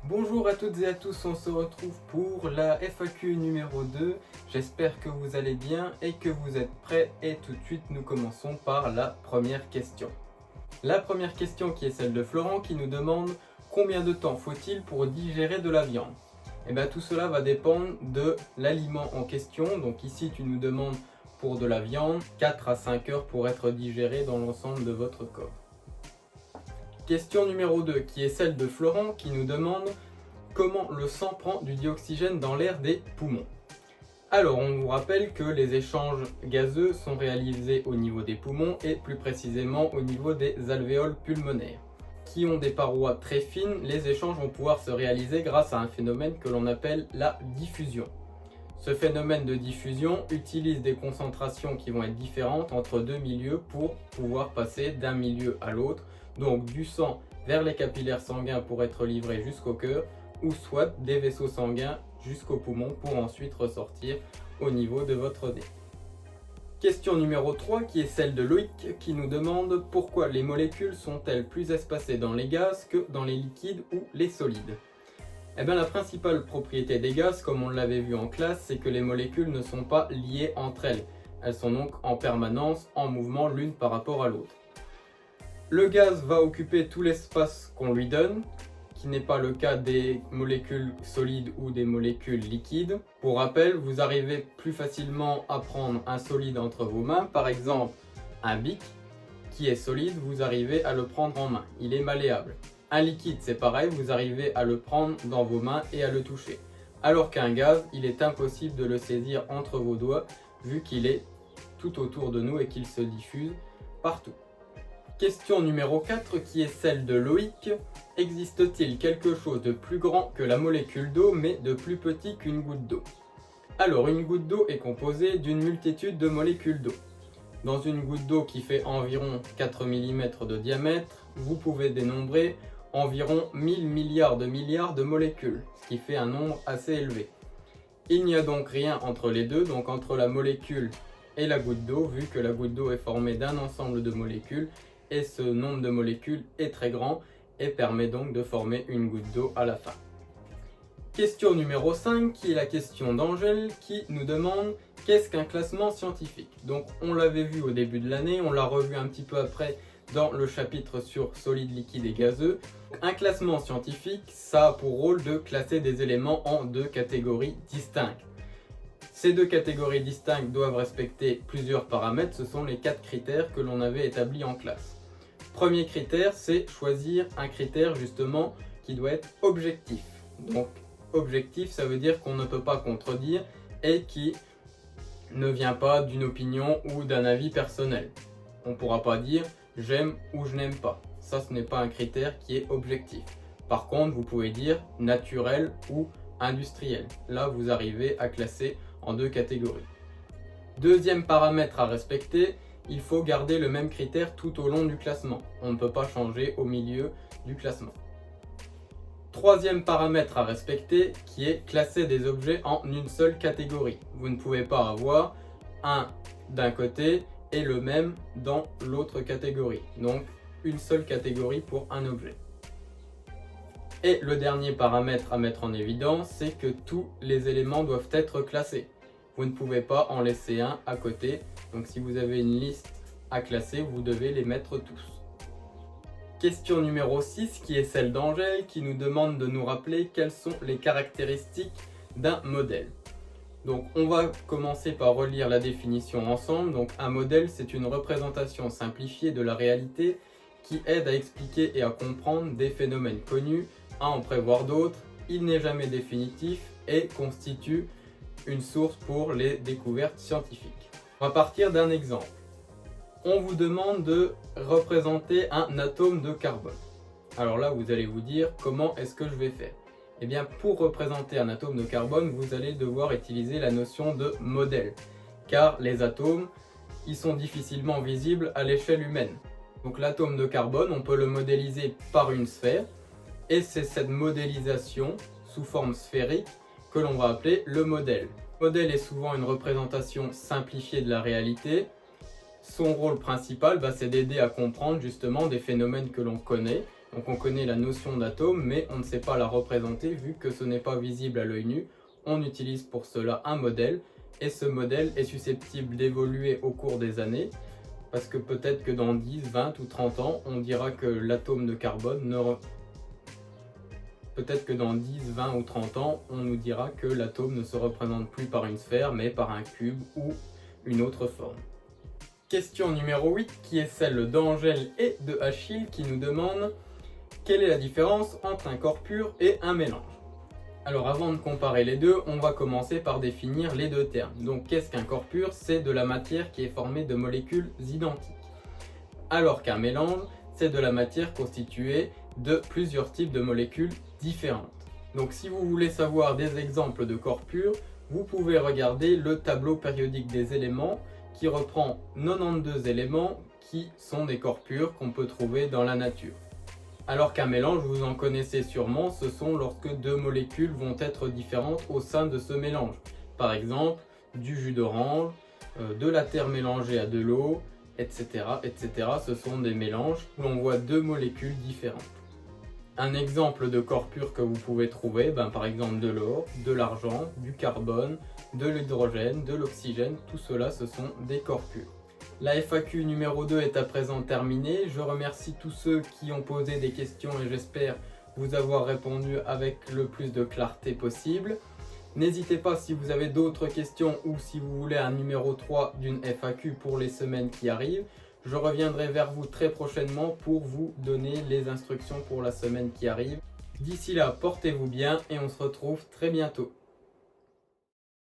Bonjour à toutes et à tous, on se retrouve pour la FAQ numéro 2. J'espère que vous allez bien et que vous êtes prêts. Et tout de suite, nous commençons par la première question. La première question qui est celle de Florent qui nous demande combien de temps faut-il pour digérer de la viande? Et bien tout cela va dépendre de l'aliment en question. Donc ici, tu nous demandes pour de la viande 4 à 5 heures pour être digérée dans l'ensemble de votre corps. Question numéro 2 qui est celle de Florent qui nous demande comment le sang prend du dioxygène dans l'air des poumons. Alors on vous rappelle que les échanges gazeux sont réalisés au niveau des poumons et plus précisément au niveau des alvéoles pulmonaires. Qui ont des parois très fines, les échanges vont pouvoir se réaliser grâce à un phénomène que l'on appelle la diffusion. Ce phénomène de diffusion utilise des concentrations qui vont être différentes entre deux milieux pour pouvoir passer d'un milieu à l'autre, donc du sang vers les capillaires sanguins pour être livré jusqu'au cœur, ou soit des vaisseaux sanguins jusqu'au poumon pour ensuite ressortir au niveau de votre nez. Question numéro 3 qui est celle de Loïc qui nous demande pourquoi les molécules sont-elles plus espacées dans les gaz que dans les liquides ou les solides. Eh bien la principale propriété des gaz, comme on l'avait vu en classe, c'est que les molécules ne sont pas liées entre elles. Elles sont donc en permanence en mouvement l'une par rapport à l'autre. Le gaz va occuper tout l'espace qu'on lui donne, qui n'est pas le cas des molécules solides ou des molécules liquides. Pour rappel, vous arrivez plus facilement à prendre un solide entre vos mains, par exemple un bic qui est solide, vous arrivez à le prendre en main, il est malléable. Un liquide c'est pareil, vous arrivez à le prendre dans vos mains et à le toucher. Alors qu'un gaz, il est impossible de le saisir entre vos doigts vu qu'il est tout autour de nous et qu'il se diffuse partout. Question numéro 4 qui est celle de Loïc. Existe-t-il quelque chose de plus grand que la molécule d'eau mais de plus petit qu'une goutte d'eau? Alors une goutte d'eau est composée d'une multitude de molécules d'eau. Dans une goutte d'eau qui fait environ 4 mm de diamètre, vous pouvez dénombrer environ 1000 milliards de molécules, ce qui fait un nombre assez élevé. Il n'y a donc rien entre les deux, donc entre la molécule et la goutte d'eau, vu que la goutte d'eau est formée d'un ensemble de molécules, et ce nombre de molécules est très grand et permet donc de former une goutte d'eau à la fin. Question numéro 5 qui est la question d'Angèle qui nous demande qu'est-ce qu'un classement scientifique. Donc on l'avait vu au début de l'année, on l'a revu un petit peu après dans le chapitre sur solide, liquide et gazeux. Un classement scientifique, ça a pour rôle de classer des éléments en deux catégories distinctes. Ces deux catégories distinctes doivent respecter plusieurs paramètres, ce sont les 4 critères que l'on avait établis en classe. Premier critère, c'est choisir un critère justement qui doit être objectif. Donc objectif, ça veut dire qu'on ne peut pas contredire et qui ne vient pas d'une opinion ou d'un avis personnel. On ne pourra pas dire j'aime ou je n'aime pas. Ça, ce n'est pas un critère qui est objectif. Par contre, vous pouvez dire naturel ou industriel. Là, vous arrivez à classer en deux catégories. Deuxième paramètre à respecter, il faut garder le même critère tout au long du classement. On ne peut pas changer au milieu du classement. Troisième paramètre à respecter qui est classer des objets en une seule catégorie. Vous ne pouvez pas avoir un d'un côté et le même dans l'autre catégorie. Donc une seule catégorie pour un objet. Et le dernier paramètre à mettre en évidence, c'est que tous les éléments doivent être classés. Vous ne pouvez pas en laisser un à côté. Donc si vous avez une liste à classer, vous devez les mettre tous. Question numéro 6 qui est celle d'Angèle qui nous demande de nous rappeler quelles sont les caractéristiques d'un modèle. Donc on va commencer par relire la définition ensemble. Donc un modèle, c'est une représentation simplifiée de la réalité qui aide à expliquer et à comprendre des phénomènes connus, à en prévoir d'autres. Il n'est jamais définitif et constitue une source pour les découvertes scientifiques. On va partir d'un exemple. On vous demande de représenter un atome de carbone. Alors là, vous allez vous dire comment est-ce que je vais faire? Eh bien, pour représenter un atome de carbone, vous allez devoir utiliser la notion de modèle, car les atomes, ils sont difficilement visibles à l'échelle humaine. Donc l'atome de carbone, on peut le modéliser par une sphère, et c'est cette modélisation sous forme sphérique que l'on va appeler le modèle. Le modèle est souvent une représentation simplifiée de la réalité. Son rôle principal, c'est d'aider à comprendre justement des phénomènes que l'on connaît Donc on connaît la notion d'atome, mais on ne sait pas la représenter vu que ce n'est pas visible à l'œil nu. On utilise pour cela un modèle, et ce modèle est susceptible d'évoluer au cours des années, parce que peut-être que dans 10, 20 ou 30 ans, on dira que l'atome de carbone ne... Peut-être que dans 10, 20 ou 30 ans, on nous dira que l'atome ne se représente plus par une sphère, mais par un cube ou une autre forme. Question numéro 8, qui est celle d'Angèle et de Achille, qui nous demandent quelle est la différence entre un corps pur et un mélange. Alors avant de comparer les deux, on va commencer par définir les deux termes. Donc qu'est-ce qu'un corps pur? C'est de la matière qui est formée de molécules identiques. Alors qu'un mélange, c'est de la matière constituée de plusieurs types de molécules différentes. Donc si vous voulez savoir des exemples de corps purs, vous pouvez regarder le tableau périodique des éléments qui reprend 92 éléments qui sont des corps purs qu'on peut trouver dans la nature. Alors qu'un mélange, vous en connaissez sûrement, ce sont lorsque deux molécules vont être différentes au sein de ce mélange. Par exemple, du jus d'orange, de la terre mélangée à de l'eau, etc., etc. Ce sont des mélanges où l'on voit deux molécules différentes. Un exemple de corps pur que vous pouvez trouver, par exemple de l'or, de l'argent, du carbone, de l'hydrogène, de l'oxygène, tout cela ce sont des corps purs. La FAQ numéro 2 est à présent terminée. Je remercie tous ceux qui ont posé des questions et j'espère vous avoir répondu avec le plus de clarté possible. N'hésitez pas si vous avez d'autres questions ou si vous voulez un numéro 3 d'une FAQ pour les semaines qui arrivent. Je reviendrai vers vous très prochainement pour vous donner les instructions pour la semaine qui arrive. D'ici là, portez-vous bien et on se retrouve très bientôt.